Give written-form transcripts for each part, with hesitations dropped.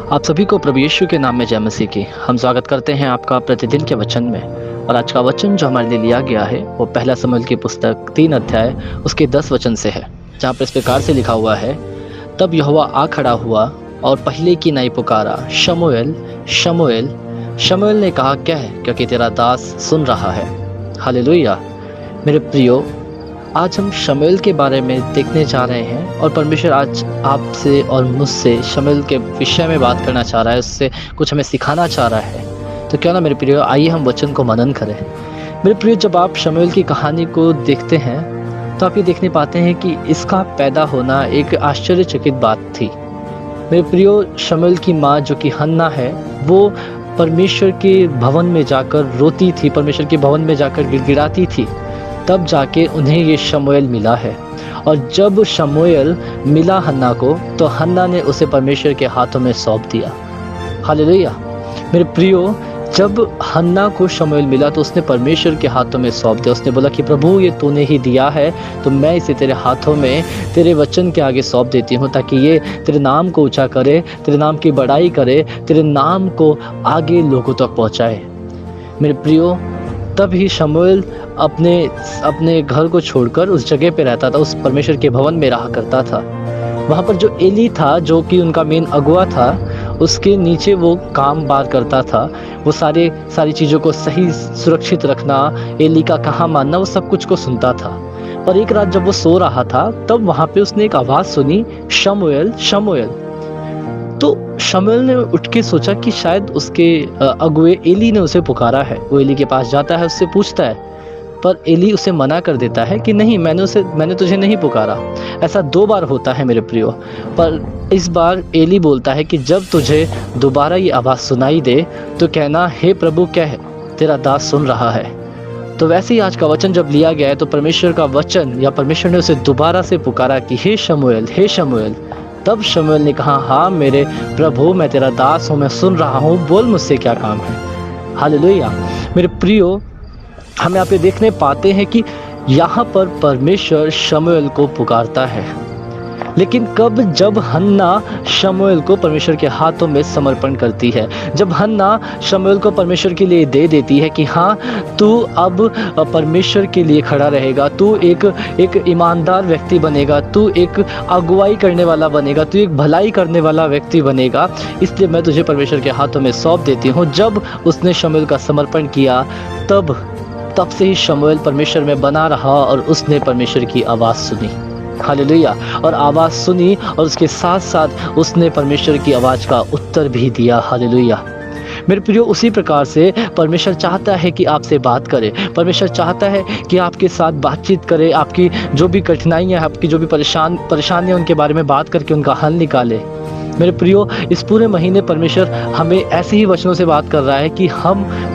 आप सभी को प्रभु यीशु के नाम में जय मसीह की। हम स्वागत करते हैं आपका प्रतिदिन के वचन में। और आज का वचन जो हमारे लिए लिया गया है वो पहला शमूएल की पुस्तक 3 अध्याय उसके 10 वचन से है, जहाँ पर इस प्रकार से लिखा हुआ है, तब यहोवा आ खड़ा हुआ और पहले की नाई पुकारा, शमूएल शमूएल। शमूएल ने कहा, क्या है, क्योंकि तेरा दास सुन रहा है। हालेलुया। मेरे प्रियो, आज हम शमूएल के बारे में देखने जा रहे हैं और परमेश्वर आज आपसे और मुझसे शमूएल के विषय में बात करना चाह रहा है, उससे कुछ हमें सिखाना चाह रहा है। तो क्यों ना मेरे प्रियो, आइए हम वचन को मनन करें। मेरे प्रियो, जब आप शमूएल की कहानी को देखते हैं तो आप ये देखने पाते हैं कि इसका पैदा होना एक आश्चर्यचकित बात थी। मेरे प्रियो, शमूएल की माँ जो कि हन्ना है, वो परमेश्वर के भवन में जाकर रोती थी, परमेश्वर के भवन में जाकर गिड़गिड़ाती थी, तब जाके उन्हें ये शमूएल मिला है। और जब शमूएल मिला हन्ना को, तो हन्ना ने उसे परमेश्वर के हाथों में सौंप दिया। हालेलुया। मेरे प्रियो, जब हन्ना को शमूएल मिला तो उसने परमेश्वर के हाथों में सौंप दिया। उसने बोला कि प्रभु, ये तूने ही दिया है, तो मैं इसे तेरे हाथों में, तेरे वचन के आगे सौंप देती हूँ, ताकि ये तेरे नाम को ऊंचा करे, तेरे नाम की बड़ाई करे, तेरे नाम को आगे लोगों तक पहुँचाए। मेरे प्रियो, तब ही शमूएल अपने घर को छोड़कर उस जगह पे रहता था, उस परमेश्वर के भवन में रहा करता था। वहाँ पर जो एली था, जो कि उनका मेन अगुआ था, उसके नीचे वो काम बार करता था। वो सारी चीज़ों को सही सुरक्षित रखना, एली का कहा मानना, वो सब कुछ को सुनता था। पर एक रात जब वो सो रहा था, तब वहाँ पे उसने एक आवाज़ सुनी, शमूएल शमूएल। तो शमूएल ने उठ के सोचा कि शायद उसके अगुए एली ने उसे पुकारा है। वो एली के पास जाता है, उससे पूछता है, पर एली उसे मना कर देता है कि नहीं, मैंने तुझे नहीं पुकारा। ऐसा 2 बार होता है मेरे प्रियो। पर इस बार एली बोलता है कि जब तुझे दोबारा ये आवाज़ सुनाई दे तो कहना, हे प्रभु, क्या है, तेरा दास सुन रहा है। तो वैसे ही आज का वचन जब लिया गया है, तो परमेश्वर का वचन या परमेश्वर ने उसे दोबारा से पुकारा कि हे शमूएल, हे शमूएल। तब शमूएल ने कहा, हाँ मेरे प्रभु, मैं तेरा दास हूँ, मैं सुन रहा हूँ, बोल मुझसे क्या काम है। हालेलुया। मेरे प्रियो, हम यहाँ पे देखने पाते हैं कि यहाँ पर परमेश्वर शमूएल को पुकारता है, लेकिन कब? जब हन्ना शमूएल को परमेश्वर के हाथों में समर्पण करती है। जब हन्ना शमूएल को परमेश्वर के लिए दे देती है कि हाँ, तू अब परमेश्वर के लिए खड़ा रहेगा, तू एक ईमानदार व्यक्ति बनेगा, तू एक अगुवाई करने वाला बनेगा, तू एक भलाई करने वाला व्यक्ति बनेगा, इसलिए मैं तुझे परमेश्वर के हाथों में सौंप देती हूँ। जब उसने शमूएल का समर्पण किया, तब से ही शमूएल परमेश्वर में बना रहा और उसने परमेश्वर की आवाज़ सुनी। हालेलुया। और आवाज़ सुनी और उसके साथ साथ उसने परमेश्वर की आवाज़ का उत्तर भी दिया। हालेलुया। मेरे प्रियो, उसी प्रकार से परमेश्वर चाहता है कि आपसे बात करे। परमेश्वर चाहता है कि आपके साथ बातचीत करे, आपकी जो भी कठिनाइयाँ हैं, आपकी जो भी परेशानियाँ, उनके बारे में बात करके उनका हल निकाले। मेरे प्रियो, इस पूरे महीने परमेश्वर हमें ऐसे ही वचनों से बात कर रहा है कि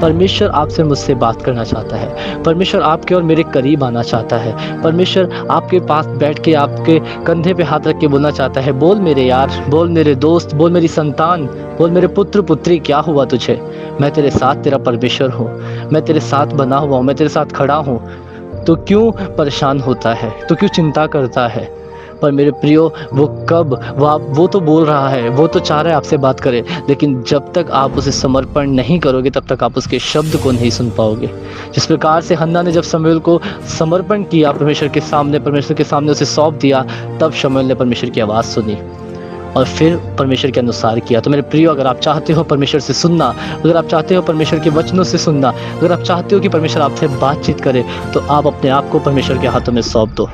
परमेश्वर आपसे मुझसे बात करना चाहता है। परमेश्वर आपके और मेरे करीब आना चाहता है। परमेश्वर आपके पास बैठ के आपके कंधे पे हाथ रख के बोलना चाहता है, बोल मेरे यार, बोल मेरे दोस्त, बोल मेरी संतान, बोल मेरे पुत्र पुत्री, क्या हुआ तुझे? मैं तेरे साथ तेरा परमेश्वर हूँ, मैं तेरे साथ बना हुआ हूँ, मैं तेरे साथ खड़ा हूँ। तो क्यों परेशान होता है? तो क्यों चिंता करता है? पर मेरे प्रियो, वो तो बोल रहा है, वो तो चाह रहा है आपसे बात करे, लेकिन जब तक आप उसे समर्पण नहीं करोगे, तब तक आप उसके शब्द को नहीं सुन पाओगे। जिस प्रकार से हन्ना ने जब शमूएल को समर्पण किया, परमेश्वर के सामने उसे सौंप दिया, तब शमूएल ने परमेश्वर की आवाज़ सुनी और फिर परमेश्वर के अनुसार किया। तो मेरे प्रियो, अगर आप चाहते हो परमेश्वर से सुनना, अगर आप चाहते हो परमेश्वर के वचनों से सुनना, अगर आप चाहते हो कि परमेश्वर आपसे बातचीत करे, तो आप अपने आप को परमेश्वर के हाथों में सौंप दो।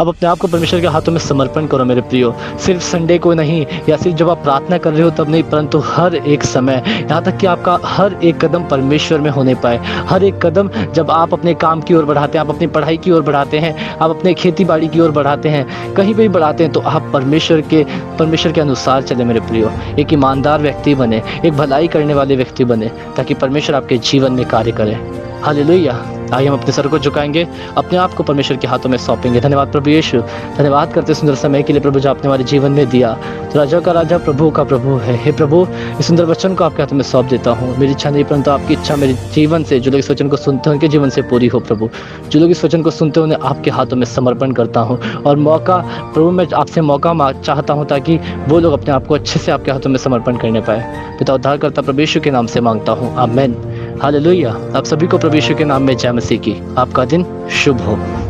अब अपने आप को परमेश्वर के हाथों में समर्पण करो मेरे प्रियो। सिर्फ संडे को नहीं, या सिर्फ जब आप प्रार्थना कर रहे हो तब नहीं, परंतु हर एक समय, यहाँ तक कि आपका हर एक कदम परमेश्वर में होने पाए। हर एक कदम जब आप अपने काम की ओर बढ़ाते हैं, आप अपनी पढ़ाई की ओर बढ़ाते हैं, आप अपने खेती बाड़ी की ओर बढ़ाते हैं, कहीं भी बढ़ाते हैं, तो आप परमेश्वर के अनुसार चले मेरे प्रियो। एक ईमानदार व्यक्ति बने, एक भलाई करने वाले व्यक्ति बने, ताकि परमेश्वर आपके जीवन में कार्य करे। हालेलुया। आइए हम अपने सर को झुकाएंगे, अपने आप को परमेश्वर के हाथों में सौंपेंगे। धन्यवाद प्रभु यीशु, धन्यवाद करते सुंदर समय के लिए प्रभु, जो आपने हमारे जीवन में दिया। तो राजा का राजा, प्रभु का प्रभु है। हे प्रभु, इस सुंदर वचन को आपके हाथों में सौंप देता हूँ। मेरी इच्छा नहीं परंतु आपकी इच्छा मेरे जीवन से, जो लोग इस वचन को सुनते हैं उनके जीवन से पूरी हो प्रभु। जो लोग इस वचन को सुनते हैं उन्हें आपके हाथों में समर्पण करता हूँ। और मौका प्रभु, मैं आपसे मौका चाहता हूँ ताकि वो लोग अपने आप को अच्छे से आपके हाथों में समर्पण करने पाए। पिता उद्धारकर्ता प्रभु यीशु के नाम से मांगता हूँ, आमीन। हालेलुया। आप सभी को प्रभु यीशु के नाम में जय मसीह की। आपका दिन शुभ हो।